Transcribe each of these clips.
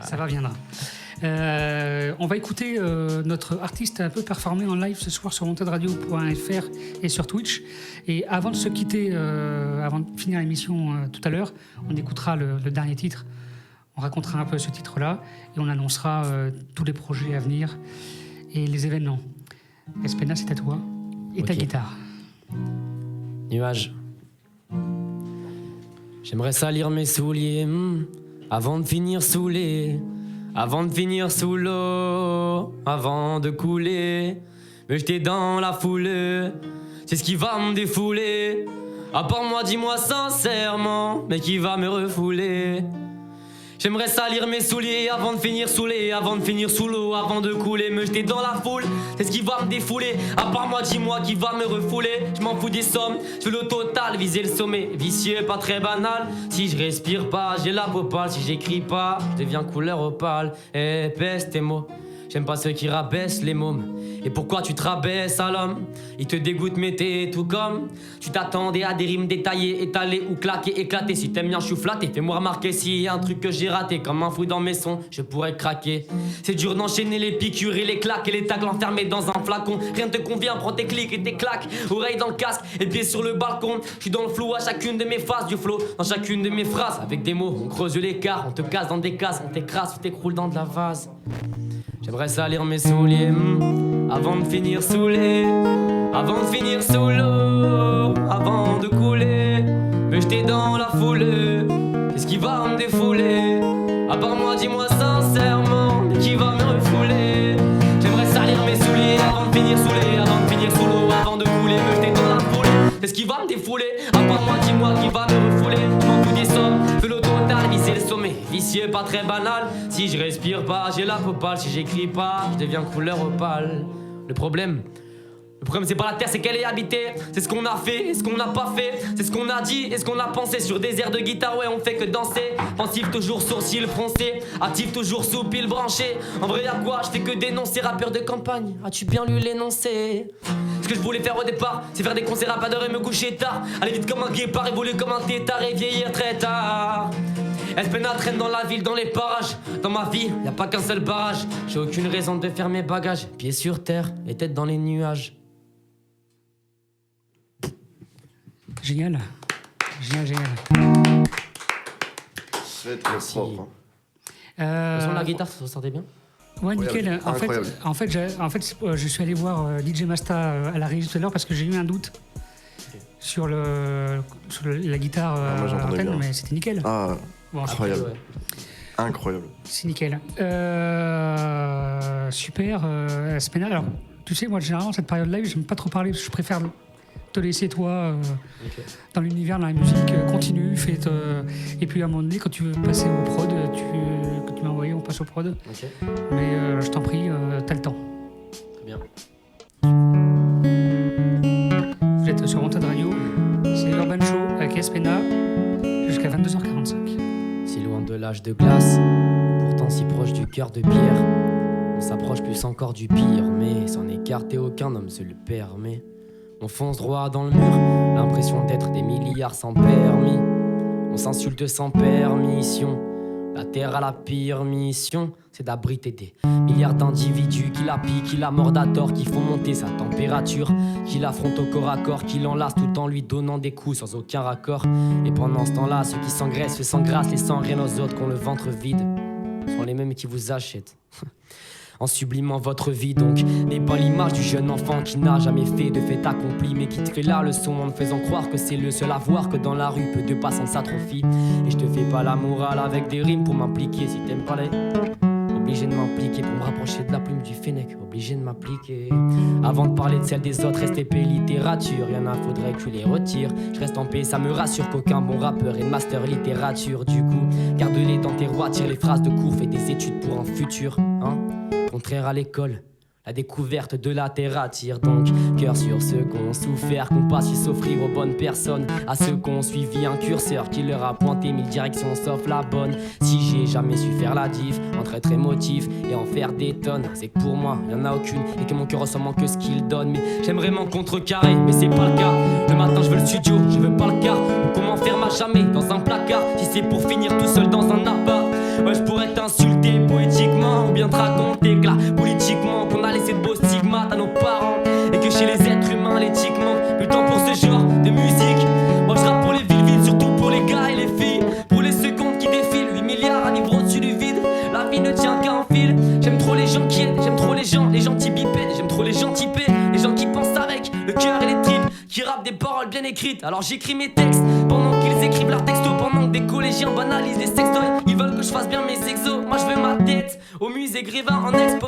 Ça va, viendra. On va écouter notre artiste un peu performer en live ce soir sur montadradio.fr et sur Twitch. Et avant de se quitter, avant de finir l'émission tout à l'heure, on écoutera le dernier titre. On racontera un peu ce titre-là et on annoncera tous les projets à venir et les événements. Espena, c'est à toi et ta guitare. Nuage. J'aimerais salir mes souliers avant de finir saoulé, avant de finir sous l'eau, avant de couler, me jeter dans la foule, c'est ce qui va me défouler. À part moi, dis-moi sincèrement, mais qui va me refouler? J'aimerais salir mes souliers avant de finir saoulé, avant de finir sous l'eau, avant de couler, me jeter dans la foule, c'est ce qui va me défouler. À part moi, dis-moi qui va me refouler. Je m'en fous des sommes, je veux le total, viser le sommet. Vicieux, pas très banal. Si je respire pas, j'ai la peau pâle. Si j'écris pas, je deviens couleur opale. Épaisse tes mots, j'aime pas ceux qui rabaissent les mômes. Et pourquoi tu te rabaisses à l'homme? Il te dégoûte mais t'es tout comme. Tu t'attendais à des rimes détaillées, étalées ou claquées, éclatées. Si t'aimes bien, je suis flatté. Fais-moi remarquer s'il y a un truc que j'ai raté. Comme un fou dans mes sons, je pourrais craquer. C'est dur d'enchaîner les piqûres et les claques et les tacles enfermés dans un flacon. Rien ne te convient, prends tes clics et tes claques. Oreilles dans le casque et pieds sur le balcon. Je suis dans le flou à chacune de mes phases du flow. Dans chacune de mes phrases, avec des mots, on creuse l'écart. On te casse dans des cases, on t'écrase ou t'écroule dans de la vase. J'aimerais salir mes souliers avant de finir saoulé, avant de finir sous l'eau, avant de couler, me jeter dans la foule, qu'est-ce qui va me défouler? À part moi, dis-moi sincèrement, mais qui va me refouler? J'aimerais salir mes souliers avant de finir saoulé, avant de finir sous l'eau, avant de couler, me jeter dans la foule, qu'est-ce qui va me défouler? À part moi, dis-moi qui va me refouler? Je m'en fous des sommes, fais le total, viser le sommet. Vicieux, pas très banal. Si je respire pas, j'ai la peau pâle. Si j'écris pas, je deviens couleur opale. Le problème c'est pas la terre, c'est qu'elle est habitée. C'est ce qu'on a fait et ce qu'on n'a pas fait. C'est ce qu'on a dit et ce qu'on a pensé. Sur des airs de guitare, ouais, on fait que danser. Pensif, toujours sourcil froncé. Actif, toujours sous pile branché. En vrai, y'a quoi? Je fais que dénoncer. Rappeur de campagne, as-tu bien lu l'énoncé? Ce que je voulais faire au départ, c'est faire des concerts à pas d'heure et me coucher tard. Aller vite comme un guépard, évoluer comme un tétard et vieillir très tard. Espena traîne dans la ville, dans les parages. Dans ma vie, y a pas qu'un seul barrage. J'ai aucune raison de faire mes bagages. Pieds sur terre et tête dans les nuages. Génial. Génial. C'est très propre. Le son de la guitare, ça se sentait bien? Ouais, nickel. En fait, je suis allé voir DJ Masta à la régie tout à l'heure parce que j'ai eu un doute sur la guitare antenne, mais c'était nickel. Ah, bon, incroyable. Ouais. Incroyable. C'est nickel. Super, Spena. Alors, tu sais, moi, généralement, cette période live, j'aime pas trop parler parce que je préfère te laisser, toi, dans l'univers, dans la musique, continue, et puis à un moment donné, quand tu veux passer au prod, quand tu m'as envoyé, on passe au prod. Okay. Mais je t'en prie, t'as le temps. Très bien. Vous êtes sur Montagne Radio, c'est Urban Show avec Espena jusqu'à 22h45. Si loin de l'âge de glace, pourtant si proche du cœur de pierre, on s'approche plus encore du pire, mais s'en écarter aucun homme se le permet. On fonce droit dans le mur, l'impression d'être des milliards sans permis. On s'insulte sans permission. La terre a la pire mission, c'est d'abriter des milliards d'individus qui la pillent, qui la mordent à tort, qui font monter sa température, qui l'affrontent au corps à corps, qui l'enlacent tout en lui donnant des coups sans aucun raccord. Et pendant ce temps-là, ceux qui s'engraissent, se s'engrassent, laissant rien aux autres, qui ont le ventre vide, sont les mêmes qui vous achètent. En sublimant votre vie donc, n'est pas l'image du jeune enfant qui n'a jamais fait de fait accompli, mais qui te fait la leçon en me faisant croire que c'est le seul à voir, que dans la rue peu de passants s'atrophient. Et je te fais pas la morale avec des rimes pour m'impliquer. Si t'aimes pas les... obligé de m'impliquer pour me rapprocher de la plume du Fennec, obligé de m'appliquer. Avant de parler de celle des autres, STP littérature, y'en a faudrait que tu les retires. Je reste en paix, ça me rassure qu'aucun bon rappeur est master littérature. Du coup, garde-les dans tes rois, tire les phrases de cours, fais des études pour un futur, hein. Contraire à l'école, la découverte de la terre attire donc. Cœur sur ceux qu'on souffert, qu'on pas su s'offrir aux bonnes personnes. À ceux qu'on suivi un curseur qui leur a pointé 1000 directions sauf la bonne. Si j'ai jamais su faire la diff entre être émotif et en faire des tonnes, c'est que pour moi y'en a aucune et que mon cœur ressent que ce qu'il donne. Mais j'aimerais m'en contrecarrer, mais c'est pas le cas. Le matin je veux le studio, je veux pas le car. Ou comment faire ma jamais dans un placard si c'est pour finir tout seul dans un appart. Ouais, je pourrais être un t'insulter poétiquement ou bien te raconter que là, politiquement, qu'on a laissé de beaux stigmates à nos parents et que chez les êtres humains, l'éthiquement, plus le temps pour ce genre de musique. Moi je rappe pour les villes vides, surtout pour les gars et les filles, pour les secondes qui défilent, 8 milliards à vivre au-dessus du vide. La vie ne tient qu'à un fil. J'aime trop les gens qui aident, j'aime trop les gentils bipèdes. J'aime trop les gens typés, les gens qui pensent avec le cœur et les tripes, qui rappent des paroles bien écrites. Alors j'écris mes textes pendant qu'ils écrivent leurs textos, pendant que des collégiens banalisent les sextoys. Ils veulent que je fasse bien mes exos, moi je veux ma tête au musée Grévin en expo.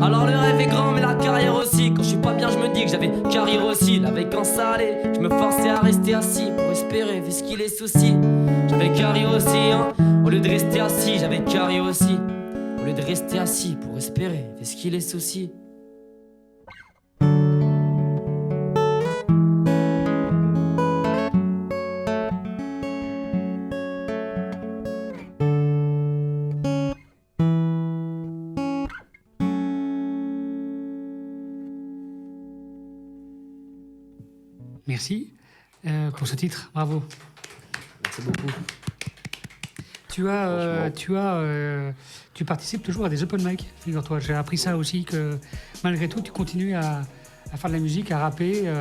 Alors le rêve est grand mais la carrière aussi. Quand je suis pas bien je me dis que j'avais carrière aussi. Là avec un salé, je me forçais à rester assis pour espérer vu ce qu'il est souci. J'avais carrière aussi hein. Au lieu de rester assis, j'avais carrière aussi. Au lieu de rester assis pour espérer, vu ce qu'il est souci. Merci pour ce titre, bravo. Merci beaucoup. Tu participes toujours à des open mic, figure-toi. J'ai appris ça aussi, que malgré tout, tu continues à faire de la musique, à rapper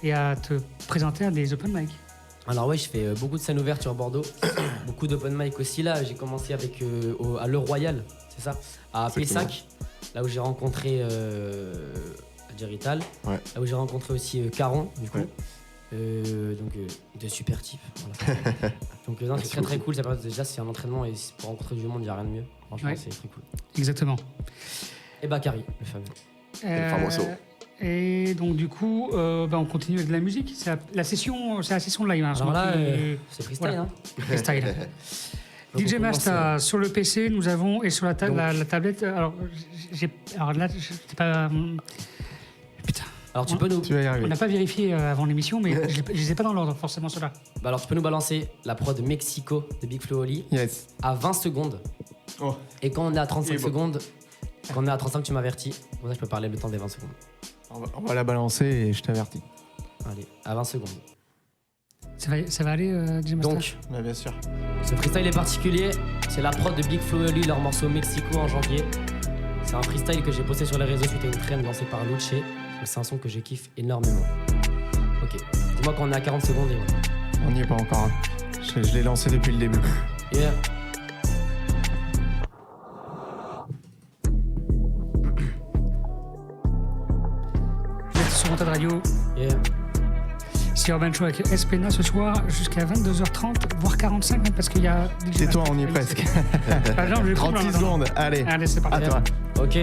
et à te présenter à des open mic. Alors ouais, je fais beaucoup de scènes ouvertes sur Bordeaux, beaucoup d'open mic aussi là. J'ai commencé avec à Le Royal, c'est ça, à Pessac, là où j'ai rencontré Jerital, ouais. Là où j'ai rencontré aussi Caron, du coup. Ouais. Donc de super types. Voilà. Donc non, c'est très très cool. Ça permet déjà, c'est un entraînement et pour rencontrer du monde, il n'y a rien de mieux. Franchement, ouais. C'est très cool. Exactement. Et Bakary, le fameux. Le famoso. Et donc du coup, on continue avec de la musique. C'est la session live. Hein, alors là, c'est freestyle. Voilà. Hein. Freestyle. DJ Masta, sur le PC, nous avons, et sur la tablette. Alors là, c'est pas. Putain. Alors tu peux nous. On n'a pas vérifié avant l'émission, mais je les ai pas dans l'ordre, forcément ceux-là. Bah alors tu peux nous balancer la prod Mexico de Big Flo Oli. Yes. À 20 secondes. Oh. Et quand on est à 35 secondes, quand on est à 35, tu m'avertis. Comme ça, je peux parler le temps des 20 secondes. On va la balancer et je t'avertis. Allez, à 20 secondes. Ça va aller, DJ Masta. Donc, bah, bien sûr. Ce freestyle est particulier. C'est la prod de Big Flo Oli, leur morceau Mexico en janvier. C'est un freestyle que j'ai posté sur les réseaux suite à une trend lancée par Luce. C'est un son que je kiffe énormément. Ok, dis-moi quand on est à 40 secondes et voilà. On n'y est pas encore. Hein. Je l'ai lancé depuis le début. Yeah. Vous êtes sur Wanted Radio. Yeah. C'est Urban Show avec Espena ce soir jusqu'à 22h30, voire 45 même parce qu'il y a... Tais-toi, on y est presque. 36 secondes, allez c'est parti. À toi. Ok.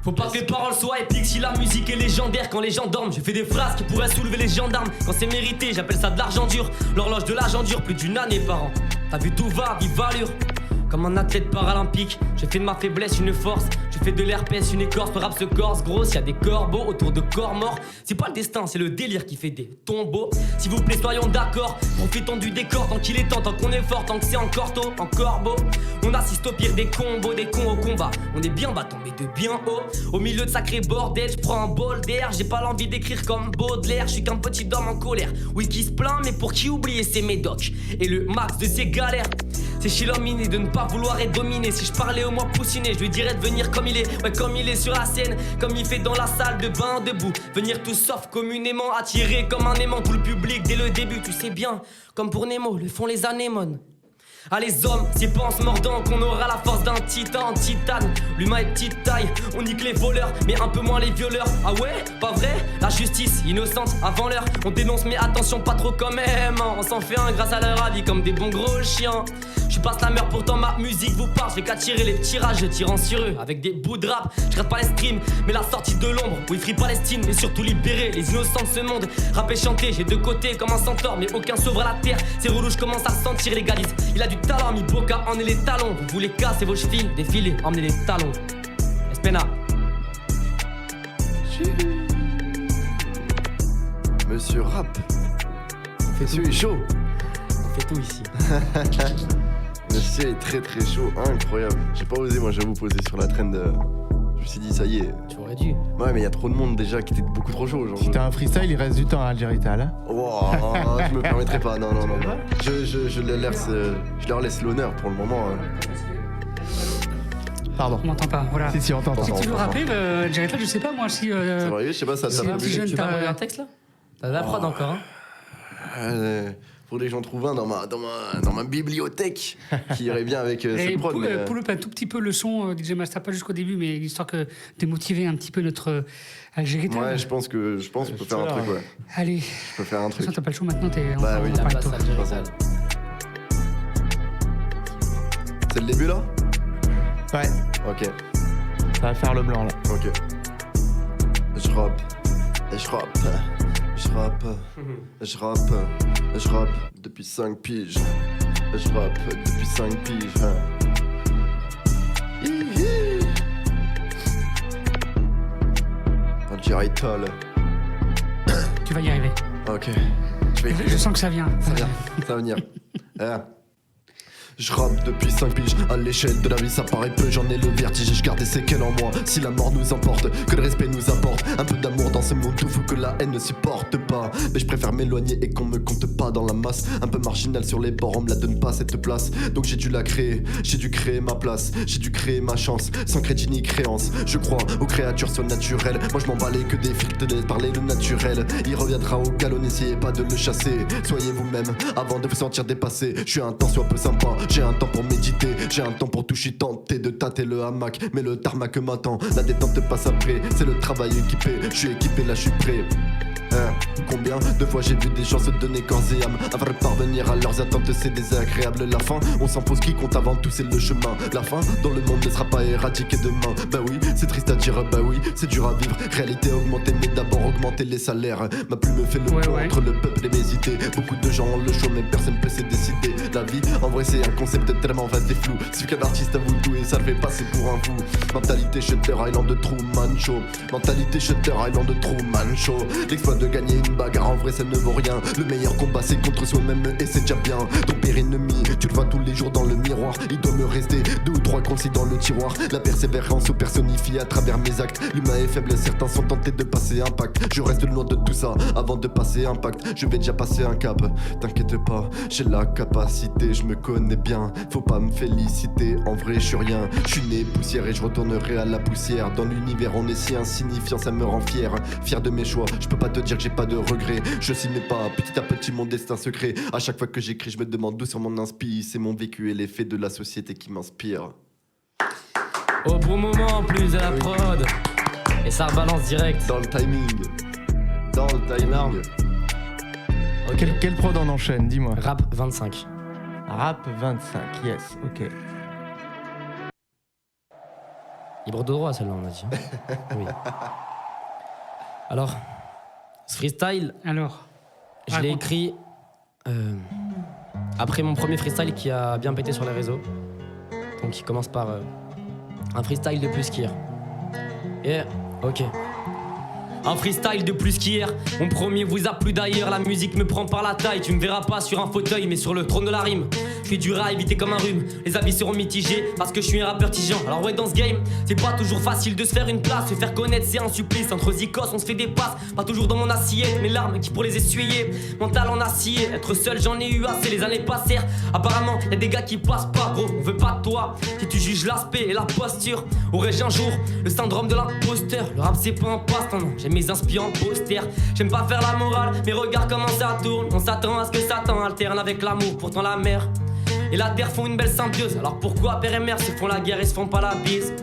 Faut pas que les paroles soient épiques si la musique est légendaire. Quand les gens dorment, je fais des phrases qui pourraient soulever les gendarmes. Quand c'est mérité, j'appelle ça de l'argent dur. L'horloge de l'argent dure plus d'une année par an. T'as vu tout va, vive allure. Comme un athlète paralympique, j'ai fait de ma faiblesse une force. Je fais de l'herpès une écorce, le rap se corse gros. S'il y a des corbeaux autour de corps morts, c'est pas le destin, c'est le délire qui fait des tombeaux. S'il vous plaît, soyons d'accord, profitons du décor tant qu'il est temps, tant qu'on est fort, tant que c'est encore tôt, encore beau. On assiste au pire des combos, des cons au combat. On est bien bas, tombé de bien haut. Au milieu de sacré bordel, je prends un bol d'air. J'ai pas l'envie d'écrire comme Baudelaire. Je suis qu'un petit homme en colère, oui qui se plaint, mais pour qui oublier ses médocs et le max de ses galères. C'est Chilominé de ne pas vouloir être dominé. Si je parlais au moins poussiné, je lui dirais de venir comme il est. Ouais, comme il est sur la scène, comme il fait dans la salle de bain debout. Venir tout sauf communément, attiré comme un aimant. Tout le public dès le début, tu sais bien. Comme pour Nemo, le font les anémones. Ah les hommes, c'est pas en se mordant qu'on aura la force d'un titan en titane. L'humain est petite taille, on nique les voleurs, mais un peu moins les violeurs. Ah ouais, pas vrai? La justice, innocente, avant l'heure. On dénonce mais attention, pas trop quand même hein. On s'en fait un grâce à leur avis comme des bons gros chiens. Je passe la mère, pourtant ma musique vous parle. Je fais qu'attirer les petits rages, tirant sur eux avec des bouts de rap. Je rate pas les streams, mais la sortie de l'ombre. Oui, free Palestine, et surtout libérer les innocents de ce monde. Rapper, chanter, j'ai deux côtés comme un centaure, mais aucun sauvera la terre. C'est relou, je commence à sentir l'égaliste. Il a du talent, mi boca, emmenez les talons. Vous voulez casser vos chevilles, défiler, emmenez les talons. Espena. Monsieur Rap. Monsieur est chaud. On fait tout ici. Monsieur est très très chaud, incroyable. J'ai pas osé moi j'avoue poser sur la trend. Je Je me suis dit, ça y est. Tu aurais dû. Ouais, mais il y a trop de monde déjà qui était beaucoup trop chaud. Genre, Si t'as un freestyle, il reste du temps à Algérital. Hein. Oh, je me permettrai pas, non. Je leur laisse l'honneur pour le moment. Pardon. On m'entend pas, voilà. Si, on t'entend. Si tu veux rappeler, Algérital, je sais pas moi si. Ça va arriver, je sais pas, ça si un petit jeune Tu vas t'a- envoyer un texte là? T'as de la prod encore, hein? Faudrait que j'en trouve un dans ma bibliothèque qui irait bien avec cette prod. mais, pull up un tout petit peu le son, DJ Master, pas jusqu'au début, mais histoire de motiver un petit peu notre Algérital. Ouais, je pense qu'on peut faire un truc, ouais. Allez, Je peux faire un de toute façon, truc. t'as pas le choix maintenant, Bah oui, on la parle de Place toi. Algérital. C'est le début là? Ouais, Ok, ça va faire le blanc là. ok. Je rappe depuis 5 piges. Je rappe depuis 5 piges. Algérital. Tu vas y arriver. Ok, je vais écrire. Je sens que ça vient. Ça va venir. Je rappe depuis 5 piges, à l'échelle de la vie ça paraît peu, j'en ai le vertige et je garde des séquelles en moi. Si la mort nous emporte, que le respect nous apporte, un peu d'amour dans ce monde tout fou que la haine ne supporte pas. Mais je préfère m'éloigner et qu'on me compte pas dans la masse. Un peu marginal sur les bords, on me la donne pas cette place. Donc j'ai dû la créer, j'ai dû créer ma place, j'ai dû créer ma chance, sans crédit ni créance. Je crois aux créatures surnaturelles, moi je m'en balais que des filtres de parler le naturel. Il reviendra au galop, n'essayez pas de le chasser. Soyez vous-même avant de vous sentir dépassé. Je suis un temps soit peu sympa. J'ai un temps pour méditer, j'ai un temps pour toucher, tenter de tâter le hamac. Mais le tarmac m'attend, la détente passe après. C'est le travail équipé, je suis équipé, là je suis prêt. Combien de fois j'ai vu des gens se donner corps et âme avant de parvenir à leurs attentes, c'est désagréable. La fin, on s'en pose qui compte avant tout, c'est le chemin. La fin, dans le monde ne sera pas éradiquée demain. Bah oui, c'est triste à dire, bah oui, c'est dur à vivre. Réalité augmentée, mais d'abord augmenter les salaires. Ma plume fait le pont entre le peuple et mes idées. Beaucoup de gens ont le choix, mais personne peut se décider. La vie, en vrai, c'est un concept tellement vaste et flou. Si qu'un artiste a voulu et ça le fait passer pour un fou. Mentalité Shutter Island de Truman Show. Mentalité Shutter Island de Truman Show. L'exploit de gagner une bagarre, en vrai ça ne vaut rien. Le meilleur combat c'est contre soi-même et c'est déjà bien. Ton pire ennemi, tu le vois tous les jours dans le miroir. Il doit me rester 2 ou 3 concis dans le tiroir. La persévérance se personnifie à travers mes actes. L'humain est faible, certains sont tentés de passer un pacte. Je reste loin de tout ça avant de passer un pacte. Je vais déjà passer un cap, t'inquiète pas, j'ai la capacité, je me connais bien. Faut pas me féliciter, en vrai je suis rien. Je suis né poussière et je retournerai à la poussière. Dans l'univers on est si insignifiant, ça me rend fier. Fier de mes choix, je peux pas te dire que j'ai pas de regrets. Je signe pas petit à petit mon destin secret. À chaque fois que j'écris je me demande d'où sur mon inspi. C'est mon vécu et l'effet de la société qui m'inspire. Au bon moment en plus de la prod. Et ça rebalance direct. Dans le timing. Dans le timing. Énorme. Ok. Quel prod on enchaîne, dis-moi. Rap 25. Rap 25, yes, ok. Libre de droit, celle-là, on a dit. Oui. Alors, ce freestyle, Alors, je l'ai raconte. écrit après mon premier freestyle qui a bien pété sur les réseaux. Donc, il commence par un freestyle de plus qu'hier. Yeah, ok. Un freestyle de plus qu'hier, mon premier vous a plu d'ailleurs. La musique me prend par la taille, tu me verras pas sur un fauteuil mais sur le trône de la rime. Je suis dur à éviter comme un rhume, les avis seront mitigés parce que je suis un rappeur tigeant. Alors ouais, dans ce game, c'est pas toujours facile de se faire une place. Se faire connaître c'est un supplice, entre zikos on se fait des passes. Pas toujours dans mon assiette, mes larmes qui pour les essuyer. Mental en acier, être seul j'en ai eu assez, les années passèrent. Apparemment y'a des gars qui passent pas, gros, on veut pas de toi. Si tu juges l'aspect et la posture, aurais-je un jour le syndrome de l'imposteur. Le rap c'est pas un passe-temps, non, j'ai mes inspirants posters. J'aime pas faire la morale, mais regarde comment ça tourne. On s'attend à ce que Satan alterne avec l'amour, pourtant la mer et la terre font une belle symbiose. Alors pourquoi père et mère se font la guerre et se font pas la bise?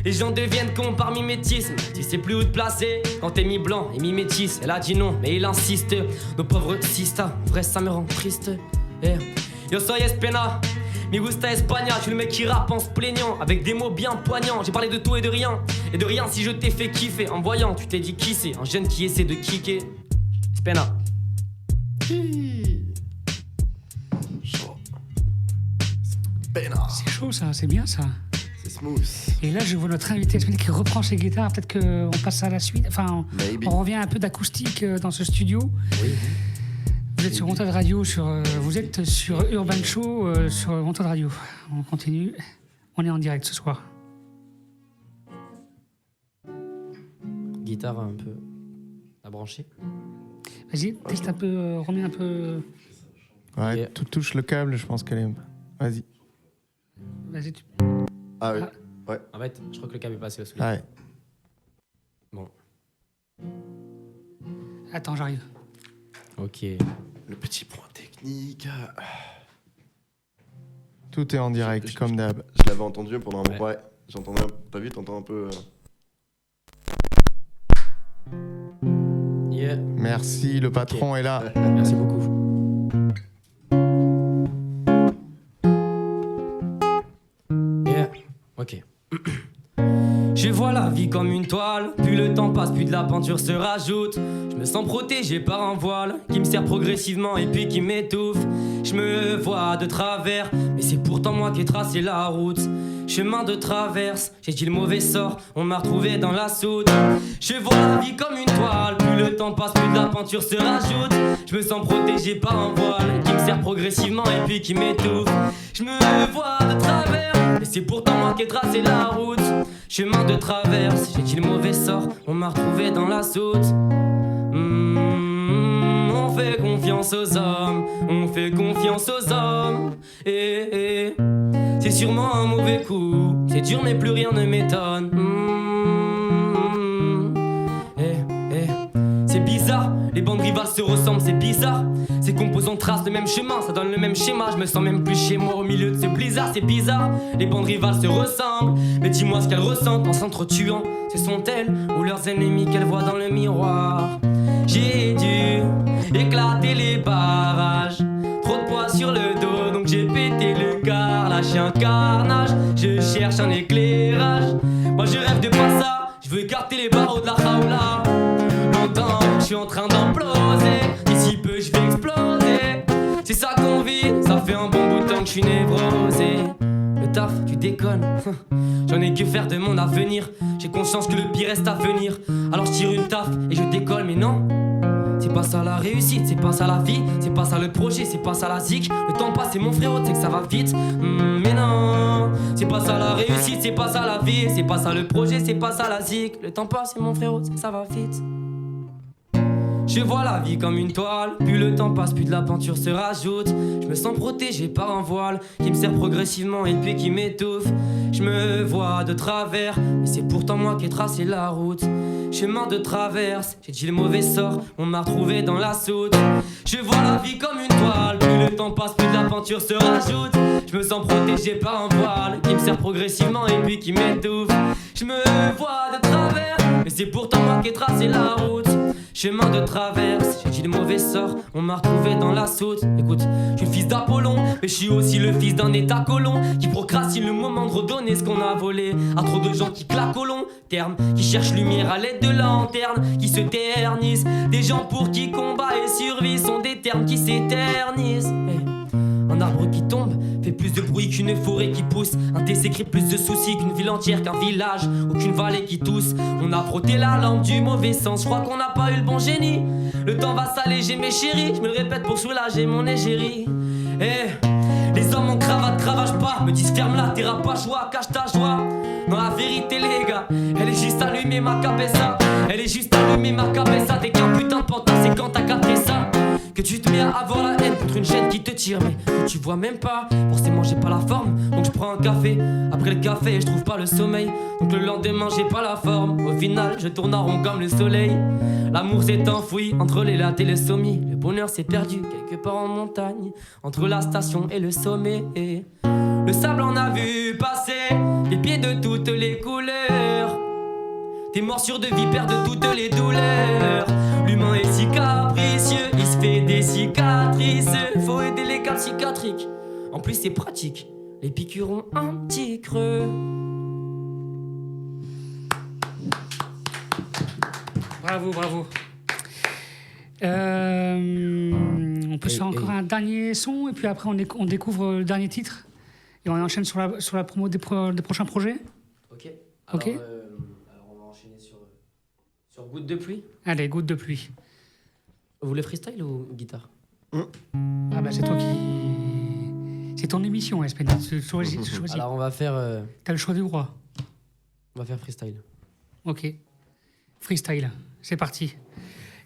Les gens deviennent cons par mimétisme. Tu sais plus où te placer quand t'es mi-blanc et mi-métis. Elle a dit non, mais il insiste. Nos pauvres sistas, vrai ça me rend triste. Yo soy Espena, mi gusta España. Je suis le mec qui rappe en se plaignant, avec des mots bien poignants. J'ai parlé de tout et de rien si je t'ai fait kiffer. En voyant, tu t'es dit qui c'est, un jeune qui essaie de kicker. Espena. C'est chaud ça, c'est bien ça. C'est smooth. Et là, je vois notre invité qui reprend ses guitares. Peut-être qu'on passe à la suite. Enfin, Maybe. on revient un peu d'acoustique dans ce studio. Oui. Vous êtes sur Wanted Radio, vous êtes sur Urban Show, sur Wanted Radio. On continue. On est en direct ce soir. guitare un peu à brancher. Vas-y, teste un peu, remets un peu. Ouais, Ok. tu touches le câble, je pense qu'elle est. Vas-y. Vas-y, tu. Ah oui. En fait, je crois que le câble est passé au soleil. Ouais. Bon, Attends, j'arrive. ok. Le petit point technique. Tout est en direct, Je- comme d'hab. Je l'avais entendu pendant un moment. Ouais. Ouais, j'entendais. T'as vu, t'entends un peu. Yeah, Merci, le patron est là. merci beaucoup. Yeah, ok. Je vois la vie comme une toile, plus le temps passe, plus de la peinture se rajoute. Je me sens protégé par un voile qui me sert progressivement et puis qui m'étouffe. Je me vois de travers, mais c'est pourtant moi qui ai tracé la route. Chemin de traverse, j'ai dit le mauvais sort, on m'a retrouvé dans la soute. Je vois la vie comme une toile, plus le temps passe, plus de la peinture se rajoute. Je me sens protégé par un voile qui me sert progressivement et puis qui m'étouffe. Je me vois de travers, et c'est pourtant moi qui ai tracé la route. Chemin de traverse, j'ai dit le mauvais sort, on m'a retrouvé dans la soute. On fait confiance aux hommes, on fait confiance aux hommes. C'est sûrement un mauvais coup, c'est dur mais plus rien ne m'étonne. C'est bizarre, les bandes rivales se ressemblent, c'est bizarre. Ces composants tracent le même chemin, ça donne le même schéma. Je me sens même plus chez moi au milieu de ce blizzard, c'est bizarre. Les bandes rivales se ressemblent, mais dis-moi ce qu'elles ressentent en s'entretuant. Ce sont elles ou leurs ennemis qu'elles voient dans le miroir. J'ai dû éclater les barrages, trop de poids sur le dos, donc j'ai pété le car. Lâché un carnage, je cherche un éclairage. Moi je rêve de pas ça, je veux écarter les barreaux de la jaula. Longtemps, je suis en train d'imploser, d'ici peu je vais exploser. C'est ça qu'on vit, ça fait un bon bout de temps que je suis névrosé. Le taf, tu déconnes, j'en ai que faire de mon avenir. J'ai conscience que le pire reste à venir. Alors je tire une taf et je décolle, mais non. C'est pas ça la réussite, c'est pas ça la vie, c'est pas ça le projet, c'est pas ça la zik. Le temps passe, c'est mon frérot, c'est que ça va vite. Mais non, c'est pas ça la réussite, c'est pas ça la vie, c'est pas ça le projet, c'est pas ça la zik. Le temps passe, c'est mon frérot, c'est que ça va vite. Je vois la vie comme une toile, plus le temps passe, plus de la peinture se rajoute. Je me sens protégé par un voile qui me sert progressivement et puis qui m'étouffe. Je me vois de travers, mais c'est pourtant moi qui ai tracé la route. Chemin de traverse, j'ai dit le mauvais sort, on m'a retrouvé dans la soute. Je vois la vie comme une toile, plus le temps passe, plus de la peinture se rajoute. Je me sens protégé par un voile qui me sert progressivement et puis qui m'étouffe. Je me vois de travers, mais c'est pourtant moi qui ai tracé la route. Chemin de traverse, j'ai dit le mauvais sort, on m'a retrouvé dans la soute. Écoute, je suis le fils d'Apollon, mais je suis aussi le fils d'un état colon qui procrastine le moment de redonner ce qu'on a volé. À trop de gens qui claquent au long terme, qui cherchent lumière à l'aide de lanterne, qui se ternisent. Des gens pour qui combat et survie sont des termes qui s'éternisent. Un arbre qui tombe fait plus de bruit qu'une forêt qui pousse. Un thé s'écrit plus de soucis qu'une ville entière, qu'un village ou qu'une vallée qui tousse. On a frotté la lampe du mauvais sens, je crois qu'on n'a pas eu le bon génie. Le temps va s'alléger mes chéris, je me le répète pour soulager mon égérie. Les hommes en cravate cravagent pas, me disent ferme la terre pas joie, cache ta joie. Non la vérité les gars, elle est juste allumée ma cabeza. Elle est juste allumée ma cabeza. T'es qu'un putain de pantin, c'est quand t'as capté ça que tu te mets à avoir la haine contre une chaîne qui te tire, mais que tu vois même pas. Forcément j'ai pas la forme, donc je prends un café. Après le café je trouve pas le sommeil, donc le lendemain j'ai pas la forme. Au final je tourne en rond comme le soleil. L'amour s'est enfoui entre les lattes et le sommet. Le bonheur s'est perdu quelque part en montagne, entre la station et le sommet. Le sable en a vu passer les pieds de toutes les couleurs. Des morsures de vipères de toutes les douleurs. L'humain est si capricieux, il se fait des cicatrices. Faut aider les cas psychiatriques, en plus c'est pratique. Les piqûres ont un petit creux. Bravo, bravo. On peut se faire encore un dernier son et puis après on découvre le dernier titre et on enchaîne sur la promo des prochains projets. Ok. Ok. Alors on va enchaîner sur Goutte de pluie. Allez, Goutte de pluie. Vous voulez freestyle ou guitare? Ah bah c'est toi qui... C'est ton émission, Espénit. Tu choisis. Alors on va faire T'as le choix du roi. freestyle. Ok. Freestyle, c'est parti.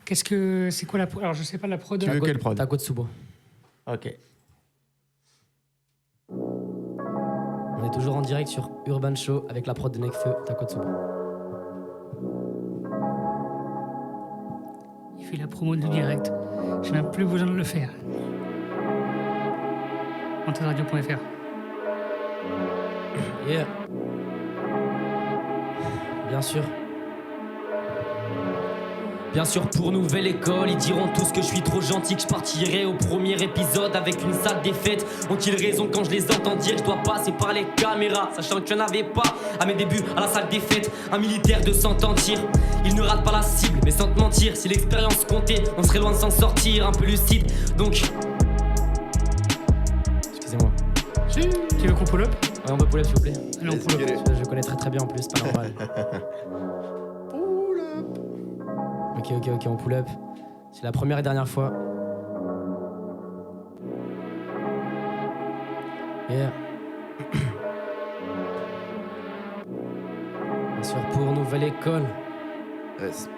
C'est quoi la prod? Alors je sais pas la prod. Tu veux quelle prod? Takotsubo. Ok. On est toujours en direct sur Urban Show avec la prod de Nekfeu, Takotsubo. Il fait la promo du direct. J'ai même plus besoin de le faire. Wantedradio.fr. Yeah. Bien sûr. Bien sûr, pour nouvelle école, ils diront tous que je suis trop gentil, que je partirai au premier épisode avec une sale défaite. Ont-ils raison quand je les entends dire que je dois passer par les caméras, sachant que je n'avais pas à mes débuts à la salle des fêtes un militaire de 100 ans tire. Il ne rate pas la cible, mais sans te mentir, si l'expérience comptait, on serait loin de s'en sortir, un peu lucide. Donc, excusez-moi. Tu veux qu'on pull up? Ouais, on peut pull up s'il vous plaît. Allez, on pull up. Je connais très bien en plus, pas normal. Ok, on pull up. C'est la première et dernière fois. Yeah. Bien sûr, pour nouvelle école. Respect.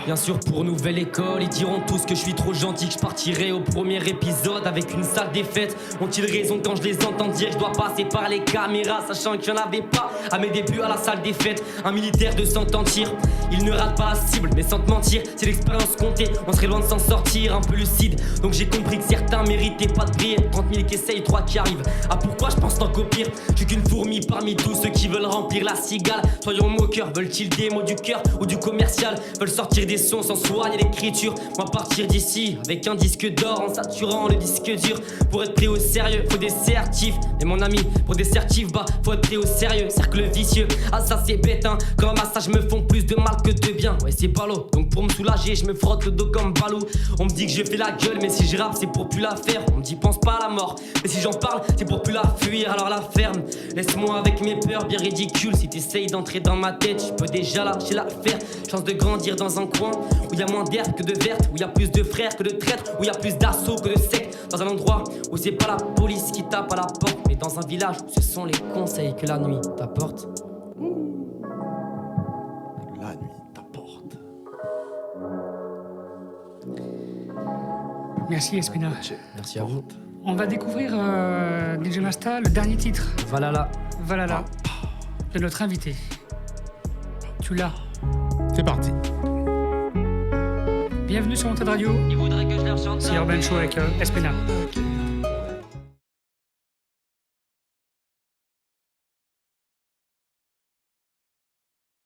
Bien sûr, pour nouvelle école, ils diront tous que je suis trop gentil, que je partirai au premier épisode avec une sale défaite. Ont-ils raison quand je les entends dire que je dois passer par les caméras, sachant que je n'avais pas à mes débuts à la salle des fêtes un militaire de 100 ans tire. Il ne rate pas la cible, mais sans te mentir, si l'expérience comptait, on serait loin de s'en sortir, un peu lucide. Donc j'ai compris que certains méritaient pas de briller. 30 000 qui essayent, 3 qui arrivent. Ah pourquoi je pense tant qu'au pire? Je suis qu'une fourmi parmi tous ceux qui veulent remplir la cigale. Soyons moqueurs, veulent-ils des mots du cœur ou du commercial? Veulent sortir des sons sans soigner l'écriture. Moi partir d'ici avec un disque d'or en saturant le disque dur. Pour être pris au sérieux, faut des certifs. Mais mon ami, pour des certifs, bah faut être pris au sérieux. Cercle vicieux, ah ça c'est bête hein. Comme un massage me font plus de mal que de bien. Ouais c'est pas l'eau, donc pour me soulager je me frotte le dos comme Balou. On me dit que je fais la gueule, mais si je rappe c'est pour plus la faire. On me dit pense pas à la mort, mais si j'en parle c'est pour plus la fuir. Alors la ferme, laisse-moi avec mes peurs bien ridicules. Si t'essayes d'entrer dans ma tête, je peux déjà lâcher l'affaire. Chance de grandir dans un coin où y a moins d'herbe que de verte, où y a plus de frères que de traîtres, où y a plus d'assauts que de sectes. Dans un endroit où c'est pas la police qui tape à la porte, mais dans un village où ce sont les conseils que la nuit t'apporte. La nuit t'apporte. Merci Espina. Merci à vous. On va découvrir DJ Masta, le dernier titre. Valhalla. Valhalla. De notre invité. Tu l'as. C'est parti. Bienvenue sur Wanted Radio. Ils voudraient que je leur chante. C'est Urban Show avec Espina. Ok.